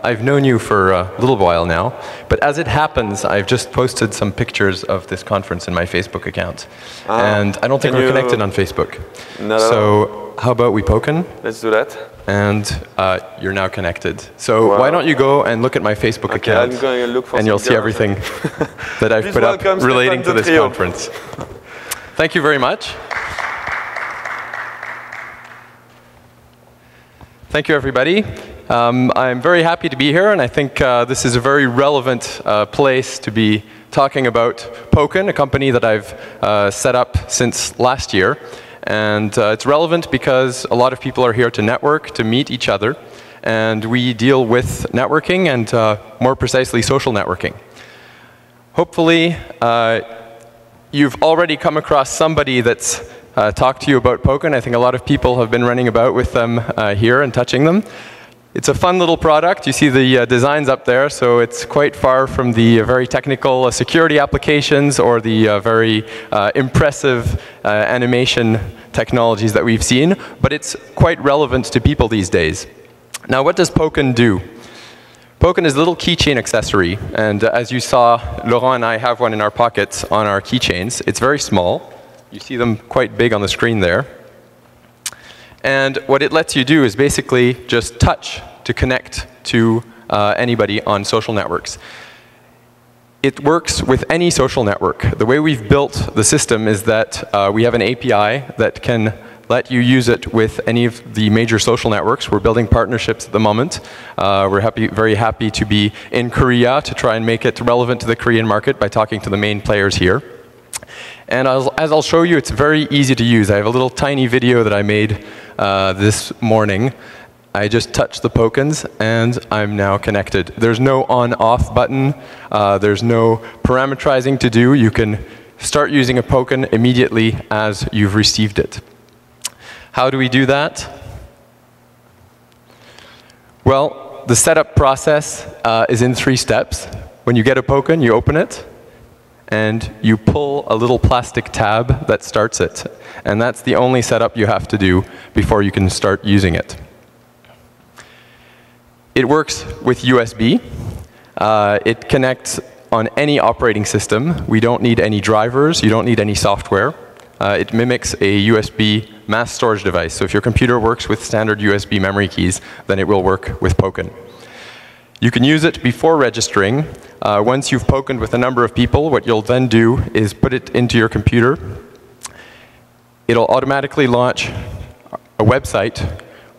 I've known you for a little while now, but as it happens, I've just posted some pictures of this conference in my Facebook account. And I don't think we're connected on Facebook. No. So how about we Poken? Let's do that. And you're now connected. So why don't you go and look at my Facebook account, I'm going to look for and you'll see everything that I've put up relating to this conference. Thank you very much. Thank you, everybody. I'm very happy to be here, and I think this is a very relevant place to be talking about Poken, a company that I've set up since last year. And it's relevant because a lot of people are here to network, to meet each other, and we deal with networking and more precisely social networking. Hopefully, you've already come across somebody that's talked to you about Poken. I think a lot of people have been running about with them here and touching them. It's a fun little product. You see the designs up there, so it's quite far from the very technical security applications or the very impressive animation technologies that we've seen, but it's quite relevant to people these days. Now, what does Poken do? Poken is a little keychain accessory, and as you saw, Laurent and I have one in our pockets on our keychains. It's very small. You see them quite big on the screen there. And what it lets you do is basically just touch to connect to anybody on social networks. It works with any social network. The way we've built the system is that we have an API that can let you use it with any of the major social networks. We're building partnerships at the moment. We're very happy to be in Korea to try and make it relevant to the Korean market by talking to the main players here. And as I'll show you, it's very easy to use. I have a little tiny video that I made this morning. I just touched the Pokens, and I'm now connected. There's no on-off button. There's no parameterizing to do. You can start using a Poken immediately as you've received it. How do we do that? Well, the setup process is in 3 steps. When you get a Poken, you open it, and you pull a little plastic tab that starts it. And that's the only setup you have to do before you can start using it. It works with USB. It connects on any operating system. We don't need any drivers. You don't need any software. It mimics a USB mass storage device. So if your computer works with standard USB memory keys, then it will work with Poken. You can use it before registering. Once you've Pokened with a number of people, what you'll then do is put it into your computer. It'll automatically launch a website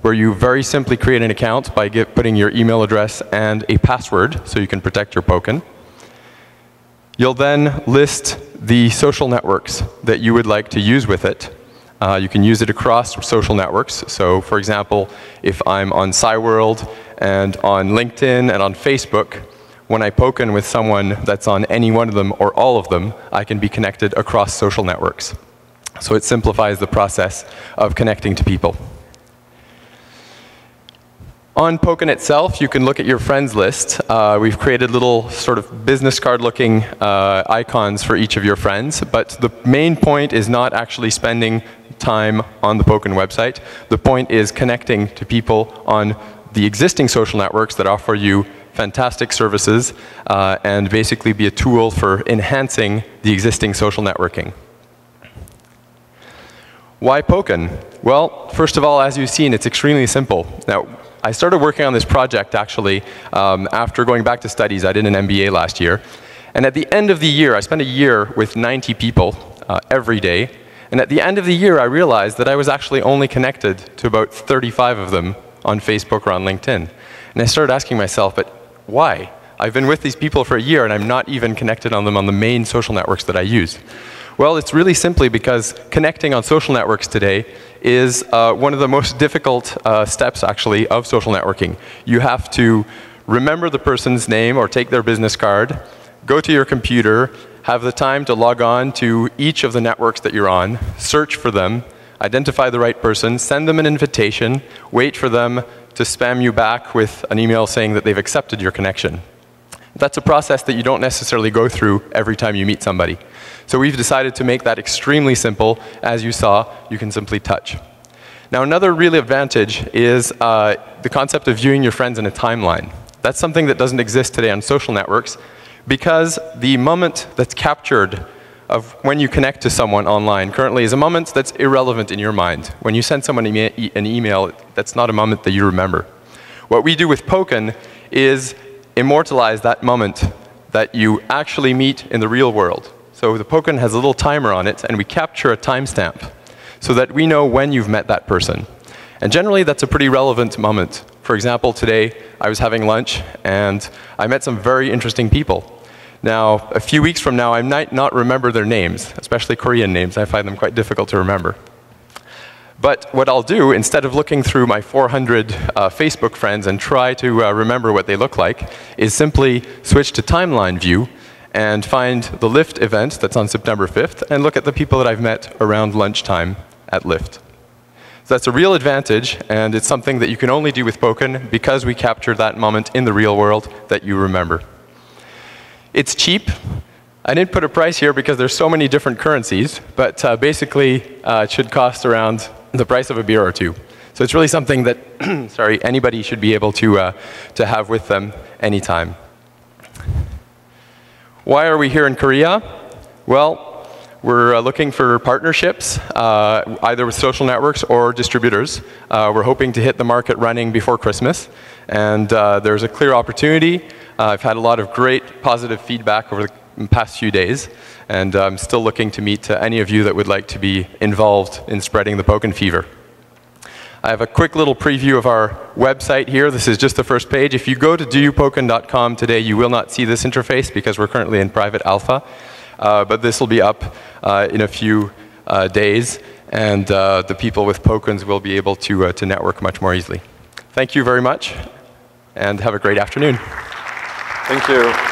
where you very simply create an account by putting your email address and a password so you can protect your Poken. You'll then list the social networks that you would like to use with it. You can use it across social networks. So for example, if I'm on SciWorld and on LinkedIn and on Facebook, when I Poken with someone that's on any one of them or all of them, I can be connected across social networks. So it simplifies the process of connecting to people. On Poken itself, you can look at your friends list. We've created little sort of business card looking icons for each of your friends, but the main point is not actually spending time on the Poken website. The point is connecting to people on the existing social networks that offer you fantastic services and basically be a tool for enhancing the existing social networking. Why Poken? Well, first of all, as you've seen, it's extremely simple. Now, I started working on this project actually after going back to studies. I did an MBA last year. And at the end of the year, I spent a year with 90 people every day. And at the end of the year, I realized that I was actually only connected to about 35 of them on Facebook or on LinkedIn. And I started asking myself, but why? I've been with these people for a year, and I'm not even connected on them on the main social networks that I use. Well, it's really simply because connecting on social networks today is one of the most difficult steps, actually, of social networking. You have to remember the person's name or take their business card, go to your computer, have the time to log on to each of the networks that you're on, search for them, identify the right person, send them an invitation, wait for them to spam you back with an email saying that they've accepted your connection. That's a process that you don't necessarily go through every time you meet somebody. So we've decided to make that extremely simple. As you saw, you can simply touch. Now, another real advantage is the concept of viewing your friends in a timeline. That's something that doesn't exist today on social networks, because the moment that's captured of when you connect to someone online currently is a moment that's irrelevant in your mind. When you send someone an email, that's not a moment that you remember. What we do with Poken is immortalize that moment that you actually meet in the real world. So the Poken has a little timer on it, and we capture a timestamp so that we know when you've met that person. And generally, that's a pretty relevant moment. For example, today, I was having lunch, and I met some very interesting people. Now, a few weeks from now, I might not remember their names, especially Korean names. I find them quite difficult to remember. But what I'll do, instead of looking through my 400 Facebook friends and try to remember what they look like, is simply switch to timeline view and find the Lift event that's on September 5th and look at the people that I've met around lunchtime at Lift. So that's a real advantage, and it's something that you can only do with Poken because we capture that moment in the real world that you remember. It's cheap. I didn't put a price here because there's so many different currencies, but basically it should cost around the price of a beer or two. So it's really something that sorry, anybody should be able to have with them anytime. Why are we here in Korea? Well, we're looking for partnerships, either with social networks or distributors. We're hoping to hit the market running before Christmas, and there's a clear opportunity. I've had a lot of great positive feedback over the past few days, and I'm still looking to meet any of you that would like to be involved in spreading the Poken fever. I have a quick little preview of our website here. This is just the first page. If you go to doyoupoken.com today, you will not see this interface because we're currently in private alpha. But this will be up in a few days, and the people with Pokens will be able to network much more easily. Thank you very much, and have a great afternoon. Thank you.